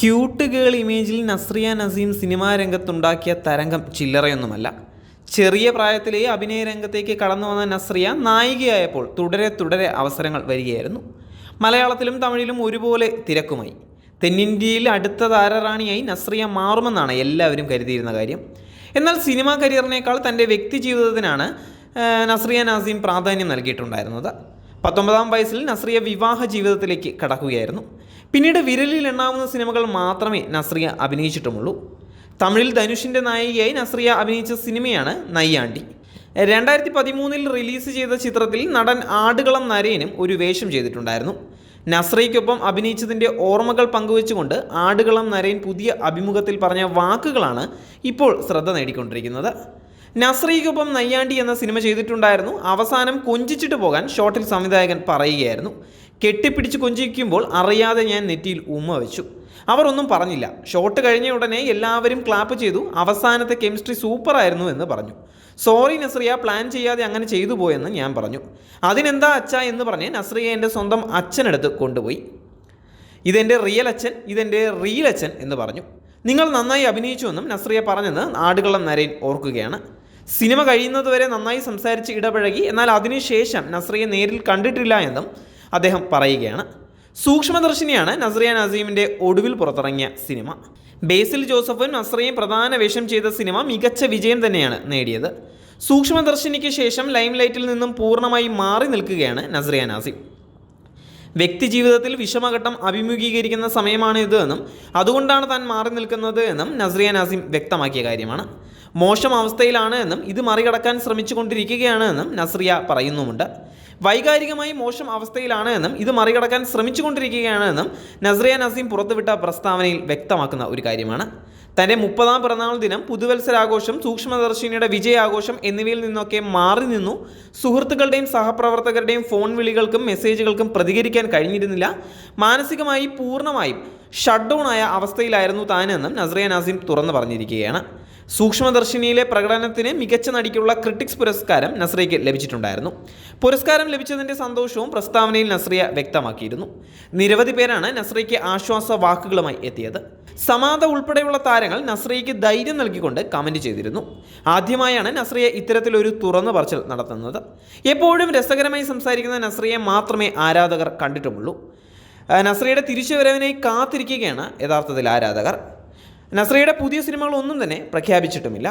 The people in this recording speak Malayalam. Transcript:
ക്യൂട്ട് ഗേൾ ഇമേജിൽ നസ്രിയ നസീം സിനിമാ രംഗത്തുണ്ടാക്കിയ തരംഗം ചില്ലറയൊന്നുമല്ല. ചെറിയ പ്രായത്തിലേ അഭിനയ രംഗത്തേക്ക് കടന്നു വന്ന നസ്രിയ നായികയായപ്പോൾ തുടരെ അവസരങ്ങൾ വരികയായിരുന്നു. മലയാളത്തിലും തമിഴിലും ഒരുപോലെ തിരക്കുമായി. തെന്നിന്ത്യയിൽ അടുത്ത താരറാണിയായി നസ്രിയ മാറുമെന്നാണ് എല്ലാവരും കരുതിയിരുന്ന കാര്യം. എന്നാൽ സിനിമാ കരിയറിനേക്കാൾ തൻ്റെ വ്യക്തി ജീവിതത്തിനാണ് നസ്രിയ നസീം പ്രാധാന്യം നൽകിയിട്ടുണ്ടായിരുന്നത്. 19-ാം വയസ്സിൽ നസ്രിയ വിവാഹ ജീവിതത്തിലേക്ക് കടക്കുകയായിരുന്നു. പിന്നീട് വിരലിൽ എണ്ണാവുന്ന സിനിമകൾ മാത്രമേ നസ്രിയ അഭിനയിച്ചിട്ടുമുള്ളൂ. തമിഴിൽ ധനുഷിൻ്റെ നായികയായി നസ്രിയ അഭിനയിച്ച സിനിമയാണ് നയ്യാണ്ടി. 2013 റിലീസ് ചെയ്ത ചിത്രത്തിൽ നടൻ ആടുകളം നരേനും ഒരു വേഷം ചെയ്തിട്ടുണ്ടായിരുന്നു. നസ്രിയയ്ക്കൊപ്പം അഭിനയിച്ചതിൻ്റെ ഓർമ്മകൾ പങ്കുവെച്ചുകൊണ്ട് ആടുകളം നരേൻ പുതിയ അഭിമുഖത്തിൽ പറഞ്ഞ വാക്കുകളാണ് ഇപ്പോൾ ശ്രദ്ധ നേടിക്കൊണ്ടിരിക്കുന്നത്. നസ്രിയയ്ക്കൊപ്പം നയ്യാണ്ടി എന്ന സിനിമ ചെയ്തിട്ടുണ്ടായിരുന്നു. അവസാനം കൊഞ്ചിച്ചിട്ട് പോകാൻ ഷോട്ടിൽ സംവിധായകൻ പറയുകയായിരുന്നു. കെട്ടിപ്പിടിച്ച് കൊഞ്ചിക്കുമ്പോൾ അറിയാതെ ഞാൻ നെറ്റിയിൽ ഉമ്മ വെച്ചു. അവർ ഒന്നും പറഞ്ഞില്ല. ഷോട്ട് കഴിഞ്ഞ ഉടനെ എല്ലാവരും ക്ലാപ്പ് ചെയ്തു. അവസാനത്തെ കെമിസ്ട്രി സൂപ്പറായിരുന്നു എന്ന് പറഞ്ഞു. സോറി നസ്രിയ, പ്ലാൻ ചെയ്യാതെ അങ്ങനെ ചെയ്തു പോയെന്ന് ഞാൻ പറഞ്ഞു. അതിനെന്താ അച്ഛ എന്ന് പറഞ്ഞ് നസ്രിയ എൻ്റെ സ്വന്തം അച്ഛനടുത്ത് കൊണ്ടുപോയി. ഇതെൻ്റെ റിയൽ അച്ഛൻ എന്ന് പറഞ്ഞു. നിങ്ങൾ നന്നായി അഭിനയിച്ചുവെന്നും നസ്രിയ പറഞ്ഞെന്ന് ആടുകളം നരേൻ ഓർക്കുകയാണ്. സിനിമ കഴിയുന്നതുവരെ നന്നായി സംസാരിച്ച് ഇടപഴകി. എന്നാൽ അതിനുശേഷം നസ്രിയെ നേരിൽ കണ്ടിട്ടില്ല എന്നും അദ്ദേഹം പറയുകയാണ്. സൂക്ഷ്മദർശിനിയാണ് നസ്രിയ നസീമിൻ്റെ ഒടുവിൽ പുറത്തിറങ്ങിയ സിനിമ. ബേസിൽ ജോസഫും നസ്രിയയും പ്രധാന വേഷം ചെയ്ത സിനിമ മികച്ച വിജയം തന്നെയാണ് നേടിയത്. സൂക്ഷ്മദർശിനിക്ക് ശേഷം ലൈംലൈറ്റിൽ നിന്നും പൂർണ്ണമായി മാറി നിൽക്കുകയാണ് നസ്രിയ നസീം. വ്യക്തിജീവിതത്തിൽ വിഷമഘട്ടം അഭിമുഖീകരിക്കുന്ന സമയമാണ് ഇത് എന്നും അതുകൊണ്ടാണ് താൻ മാറി നിൽക്കുന്നത് എന്നും നസ്രിയ നസീം വ്യക്തമാക്കിയ കാര്യമാണ്. മോശം അവസ്ഥയിലാണ് എന്നും ഇത് മറികടക്കാൻ ശ്രമിച്ചുകൊണ്ടിരിക്കുകയാണ് എന്നും നസ്രിയ പറയുന്നുമുണ്ട്. വൈകാരികമായി മോശം അവസ്ഥയിലാണ് എന്നും ഇത് മറികടക്കാൻ ശ്രമിച്ചുകൊണ്ടിരിക്കുകയാണ് എന്നും നസ്രിയ നസീം പുറത്തുവിട്ട പ്രസ്താവനയിൽ വ്യക്തമാക്കുന്ന ഒരു കാര്യമാണ്. തൻ്റെ 30-ാം പിറന്നാൾ ദിനം, പുതുവത്സരാഘോഷം, സൂക്ഷ്മദർശിനിയുടെ വിജയാഘോഷം എന്നിവയിൽ നിന്നൊക്കെ മാറി നിന്നു. സുഹൃത്തുക്കളുടെയും സഹപ്രവർത്തകരുടെയും ഫോൺ വിളികൾക്കും മെസ്സേജുകൾക്കും പ്രതികരിക്കാൻ കഴിഞ്ഞിരുന്നില്ല. മാനസികമായി പൂർണ്ണമായും ഷട്ട് ഡൗൺ ആയ അവസ്ഥയിലായിരുന്നു താനെന്നും നസ്രിയ നസീം തുറന്നു പറഞ്ഞിരിക്കുകയാണ്. സൂക്ഷ്മദർശിനിയിലെ പ്രകടനത്തിന് മികച്ച നടിക്കുള്ള ക്രിട്ടിക്സ് പുരസ്കാരം നസ്രിയയ്ക്ക് ലഭിച്ചിട്ടുണ്ടായിരുന്നു. പുരസ്കാരം ലഭിച്ചതിൻ്റെ സന്തോഷവും പ്രസ്താവനയിൽ നസ്രിയ വ്യക്തമാക്കിയിരുന്നു. നിരവധി പേരാണ് നസ്രിയയ്ക്ക് ആശ്വാസ വാക്കുകളുമായി എത്തിയത്. സമാദ ഉൾപ്പെടെയുള്ള താരങ്ങൾ നസ്രിയയ്ക്ക് ധൈര്യം നൽകിക്കൊണ്ട് കമൻറ്റ് ചെയ്തിരുന്നു. ആദ്യമായാണ് നസ്രിയ ഇത്തരത്തിലൊരു തുറന്നു പറച്ചിൽ നടത്തുന്നത്. എപ്പോഴും രസകരമായി സംസാരിക്കുന്ന നസ്രിയയെ മാത്രമേ ആരാധകർ കണ്ടിട്ടുമുള്ളൂ. നസ്രിയയുടെ തിരിച്ചുവരവിനായി കാത്തിരിക്കുകയാണ് യഥാർത്ഥത്തിൽ ആരാധകർ. നസ്രിയയുടെ പുതിയ സിനിമകളൊന്നും തന്നെ പ്രഖ്യാപിച്ചിട്ടുമില്ല.